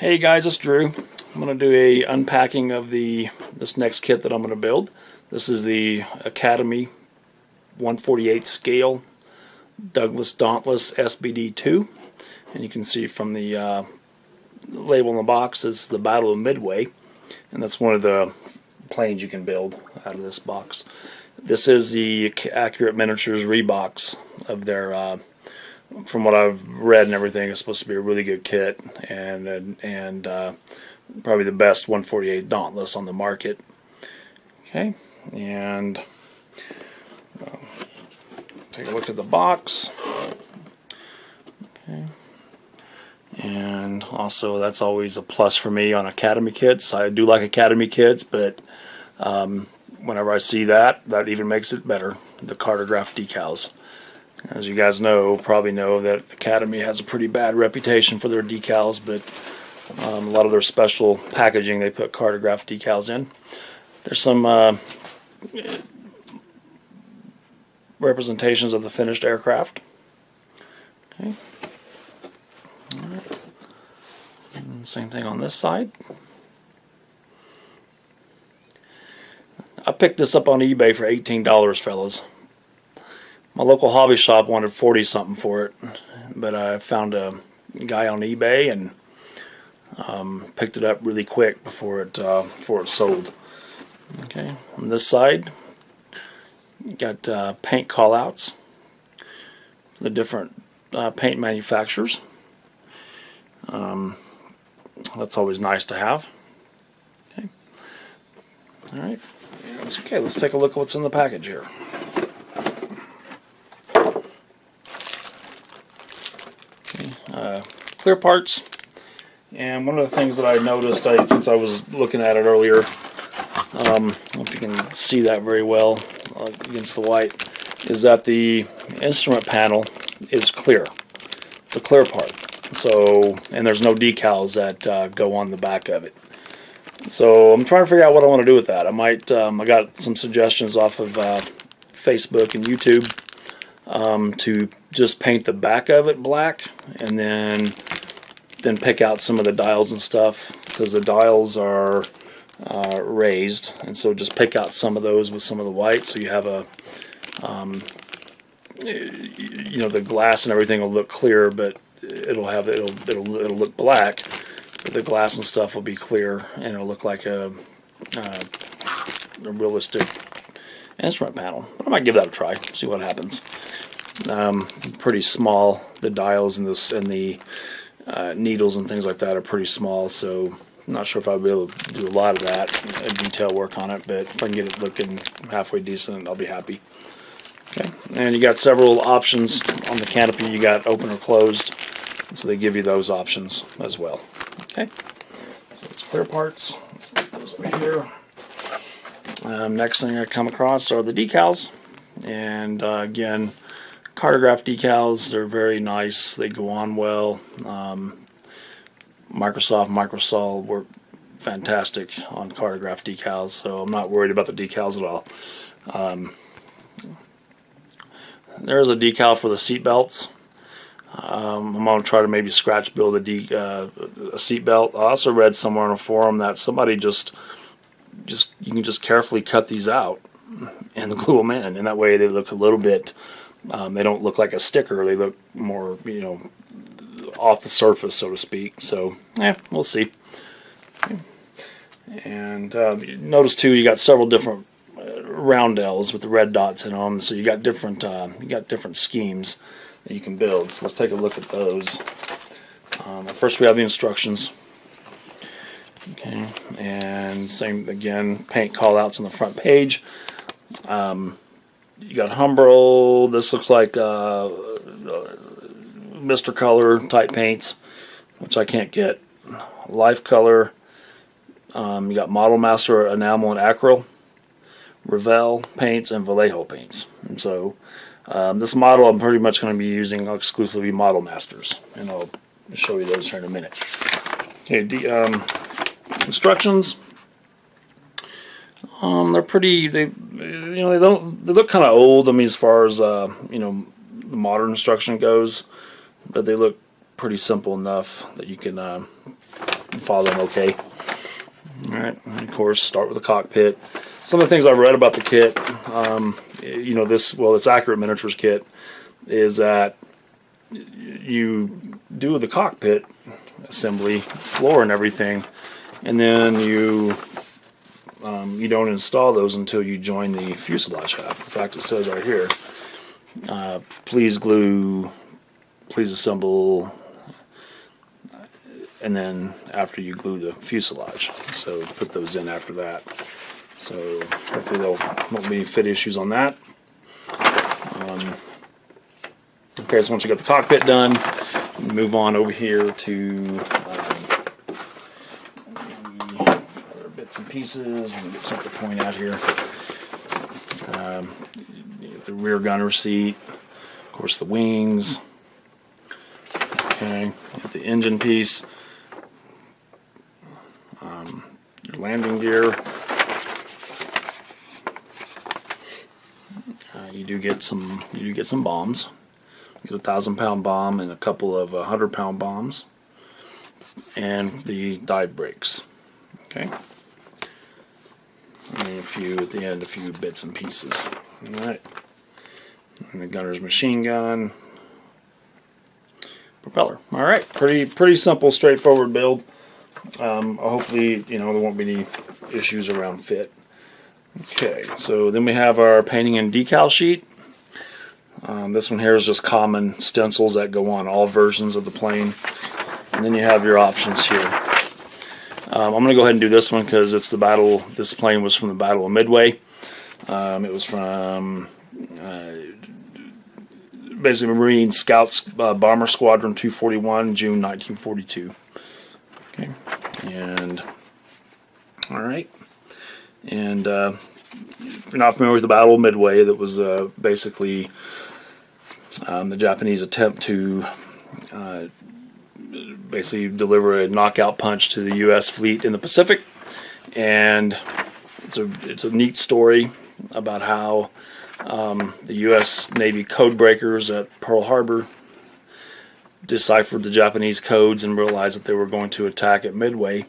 Hey guys, it's Drew. I'm going to do a unpacking of this next kit that I'm going to build. This is the Academy 1/48 scale Dauntless SBD 2, and you can see from the label on the box is the Battle of Midway, and that's one of the planes you can build out of this box. This is the Accurate Miniatures rebox of their from what I've read and everything, it's supposed to be a really good kit, and probably the best 1/48 Dauntless on the market. Okay, and take a look at the box. Okay, and also that's always a plus for me on Academy kits. I do like Academy kits, but whenever I see that even makes it better. The cartograph decals. As you guys probably know that Academy has a pretty bad reputation for their decals, but a lot of their special packaging they put cartograph decals in. There's some representations of the finished aircraft. Okay. All right. And same thing on this side. I picked this up on eBay for $18, fellas. My local hobby shop wanted 40 something for it, but I found a guy on eBay and picked it up really quick before it sold. Okay, on this side, you got paint callouts, the different paint manufacturers. That's always nice to have. Okay, all right. Okay, let's take a look at what's in the package here. Clear parts, and one of the things that I noticed since I was looking at it earlier, I don't know if you can see that very well against the white, is that the instrument panel is clear. It's a clear part. So, and there's no decals that go on the back of it. So I'm trying to figure out what I want to do with that. I got some suggestions off of Facebook and YouTube to just paint the back of it black, and then pick out some of the dials and stuff, because the dials are raised, and so just pick out some of those with some of the white, so you have a the glass and everything will look clear, but it'll look black, but the glass and stuff will be clear, and it'll look like a realistic instrument panel. But I might give that a try, see what happens. Pretty small. The dials and the needles and things like that are pretty small, so I'm not sure if I'll be able to do a lot of that detail work on it, but if I can get it looking halfway decent, I'll be happy. Okay, and you got several options on the canopy. You got open or closed, so they give you those options as well. Okay, so it's clear parts. Let's put those over here. Next thing I come across are the decals, and again, cartograph decals. They're very nice. They go on well. Microsol work fantastic on cartograph decals, so I'm not worried about the decals at all. There is a decal for the seat belts. I'm going to try to maybe scratch build a seat belt. I also read somewhere on a forum that somebody you can just carefully cut these out and glue them in, and that way they look a little bit. They don't look like a sticker. They look more, off the surface, so to speak. So, we'll see. Okay. And notice too, you got several different roundels with the red dots in them. So you got different schemes that you can build. So let's take a look at those. First, we have the instructions. Okay, and same again, paint callouts on the front page. You got Humbrol. This looks like Mr. Color type paints, which I can't get. Life Color. You got Model Master Enamel and Acryl, Revell paints, and Vallejo paints. And so this model I'm pretty much going to be using exclusively Model Masters, and I'll show you those here in a minute. Okay, instructions. They're pretty. They look kind of old. I mean, as far as the modern instruction goes, but they look pretty simple enough that you can following okay. Alright, and of course, start with the cockpit. Some of the things I've read about the kit, you know, this Accurate Miniatures kit, is that you do the cockpit assembly, floor and everything, and then you don't install those until you join the fuselage half. In fact, it says right here, please assemble, and then after you glue the fuselage. So put those in after that. So hopefully there won't be fit issues on that. Okay, so once you got the cockpit done, move on over here to other bits and pieces. Let me get something to point out here. The rear gunner seat, of course the wings. Okay, the engine piece, your landing gear. You do get some bombs. You get a 1,000-pound bomb and a couple of 100-pound bombs, and the dive brakes. Okay, and at the end, a few bits and pieces. All right, and the gunner's machine gun, propeller. All right, pretty simple, straightforward build. Hopefully, you know, there won't be any issues around fit. Okay, so then we have our painting and decal sheet. This one here is just common stencils that go on all versions of the plane. And then you have your options here. I'm going to go ahead and do this one because it's the battle. This plane was from the Battle of Midway. It was from basically Marine Scouts Bomber Squadron 241, June 1942. Okay, and all right. And if you're not familiar with the Battle of Midway, that was basically the Japanese attempt to basically deliver a knockout punch to the U.S. fleet in the Pacific. And it's a neat story about how the U.S. Navy code breakers at Pearl Harbor deciphered the Japanese codes and realized that they were going to attack at Midway.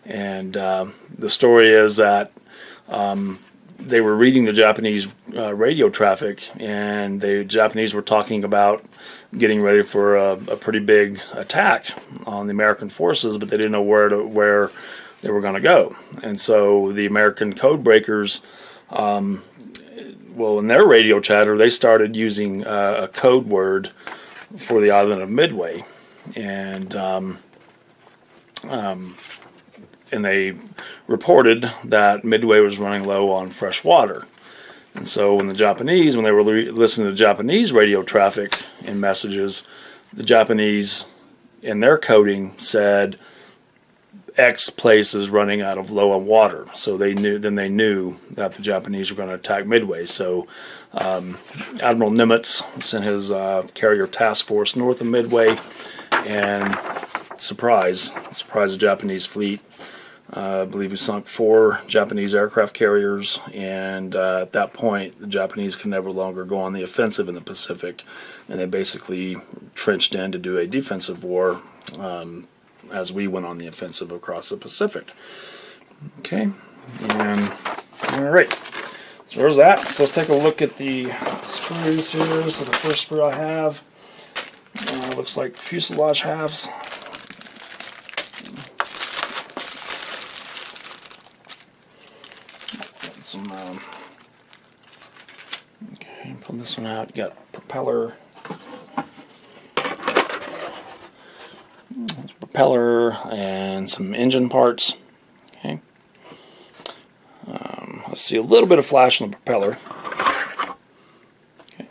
And the story is that they were reading the Japanese radio traffic, and the Japanese were talking about getting ready for a pretty big attack on the American forces, but they didn't know where they were going to go. And so the American code breakers, in their radio chatter, they started using a code word for the island of Midway, and they reported that Midway was running low on fresh water. And so when they were listening to Japanese radio traffic and messages, the Japanese in their coding said X place is running out of low on water. So they knew that the Japanese were going to attack Midway. So Admiral Nimitz sent his carrier task force north of Midway and surprise the Japanese fleet. I believe we sunk 4 Japanese aircraft carriers, and at that point the Japanese could never longer go on the offensive in the Pacific, and they basically trenched in to do a defensive war as we went on the offensive across the Pacific. Okay, and alright, so there's that. So let's take a look at the screws here. So the first sprue I have looks like fuselage halves. Okay, pull this one out. You got propeller. There's propeller and some engine parts. Okay. Let's see a little bit of flash on the propeller. Okay.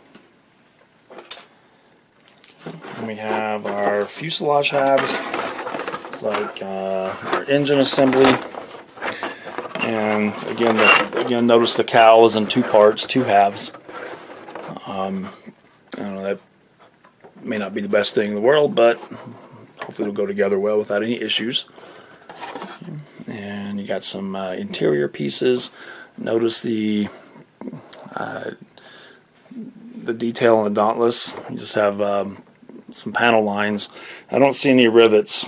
And we have our fuselage halves. It's like our engine assembly. And again, notice the cowl is in 2 parts, 2 halves. I don't know, that may not be the best thing in the world, but hopefully it'll go together well without any issues. And you got some interior pieces. Notice the detail on the Dauntless. You just have some panel lines. I don't see any rivets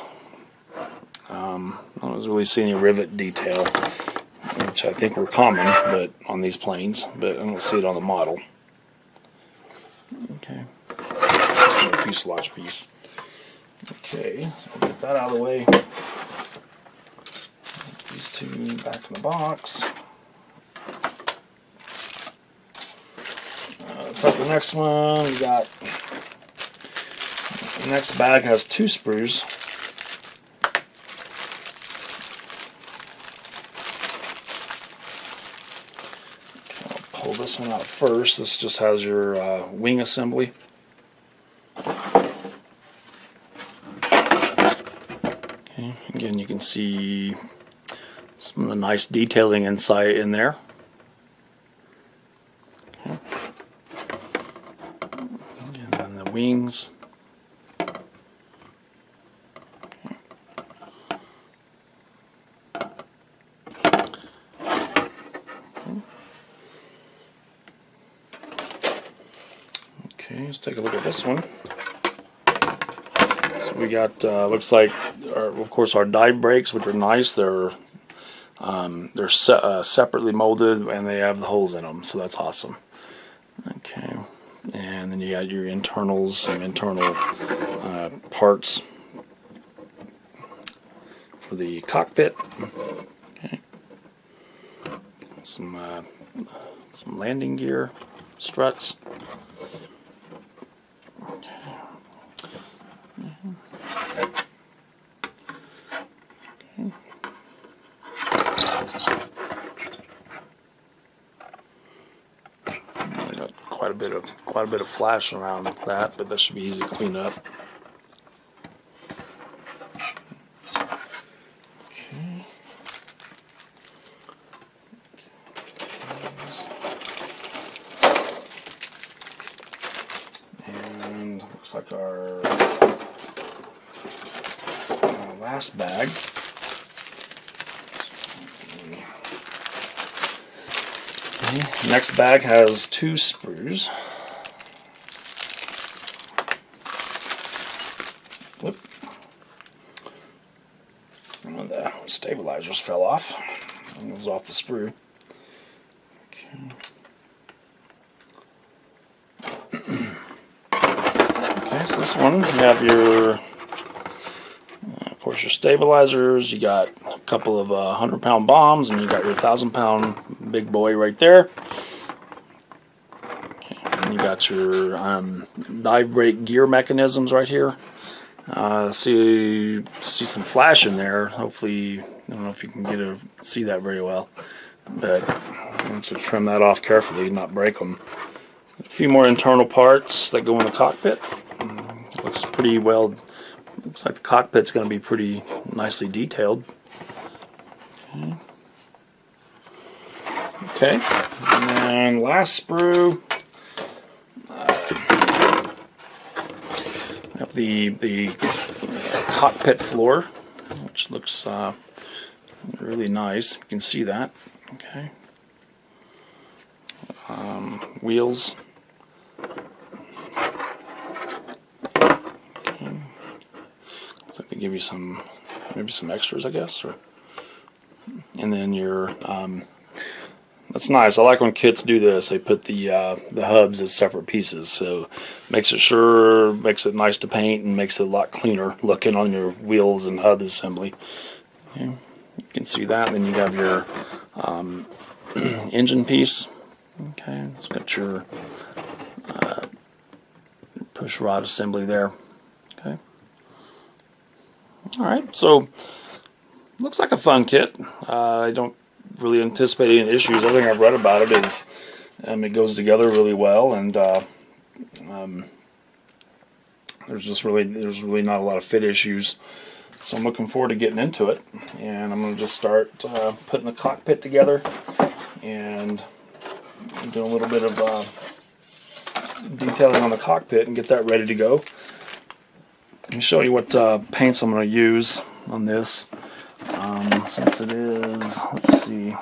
I don't really see any rivet detail, which I think were common, but on these planes, but I don't see it on the model. Okay, just a fuselage piece. Okay, so I'll get that out of the way. These two back in the box. Looks like the next one, we got, the next bag has 2 sprues. Okay, I'll pull this one out first. This just has your wing assembly. Okay, again, you can see some of the nice detailing inside in there. Okay. And then the wings. Okay, let's take a look at this one. So we got, looks like, of course, our dive brakes, which are nice. They're separately molded, and they have the holes in them, so that's awesome. Okay, and then you got your internals, some internal parts for the cockpit. Okay, some landing gear struts. Got quite a bit of flash around that, but that should be easy to clean up. Okay. And looks like our last bag. Okay. Next bag has 2 sprues. Whoop. And the stabilizers fell off. It was off the sprue. Okay. Okay, so this one, you have your, of course, your stabilizers. You got a couple of 100-pound bombs, and you got your 1,000-pound big boy right there. Okay. And you got your dive brake gear mechanisms right here. See some flash in there. Hopefully, I don't know if you can see that very well, but you have to trim that off carefully, not break them. A few more internal parts that go in the cockpit. Looks pretty well. Looks like the cockpit's going to be pretty nicely detailed. Okay, and then last sprue. We have the cockpit floor, which looks really nice. You can see that. Okay. Wheels. Okay. Looks like they give you maybe some extras, I guess, and then your that's nice. I like when kits do this. They put the hubs as separate pieces, so makes it nice to paint and makes it a lot cleaner looking on your wheels and hub assembly. Okay. You can see that. And then you have your engine piece. Okay, it's got your push rod assembly there. Okay. All right, so looks like a fun kit. I don't really anticipate any issues. Everything I've read about it is it goes together really well, and there's really not a lot of fit issues. So I'm looking forward to getting into it, and I'm going to just start putting the cockpit together and do a little bit of detailing on the cockpit and get that ready to go. Let me show you what paints I'm going to use on this. Since it is, let's see.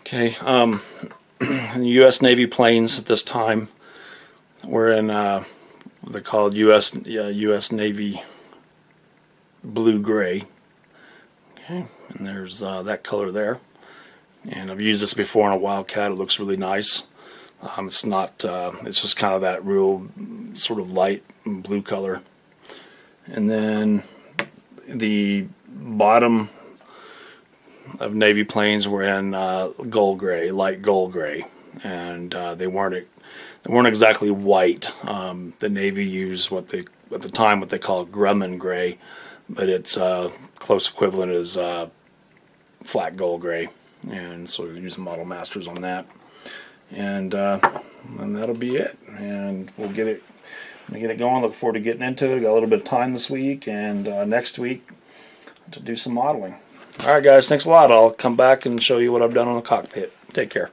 Okay, in the U.S. Navy planes at this time. We're in they're called U.S. Navy blue-gray. Okay, and there's that color there. And I've used this before on a Wildcat. It looks really nice. It's not. It's just kind of that real sort of light blue color. And then the bottom of Navy planes were in gold gray, light gold gray, and they weren't exactly white. The Navy used what they at the time what they call Grumman gray, but its close equivalent is flat gold gray, and so we're using Model Masters on that, and that'll be it. And we'll get it going. Look forward to getting into it. Got a little bit of time this week, and next week to do some modeling. All right, guys, thanks a lot. I'll come back and show you what I've done on the cockpit. Take care.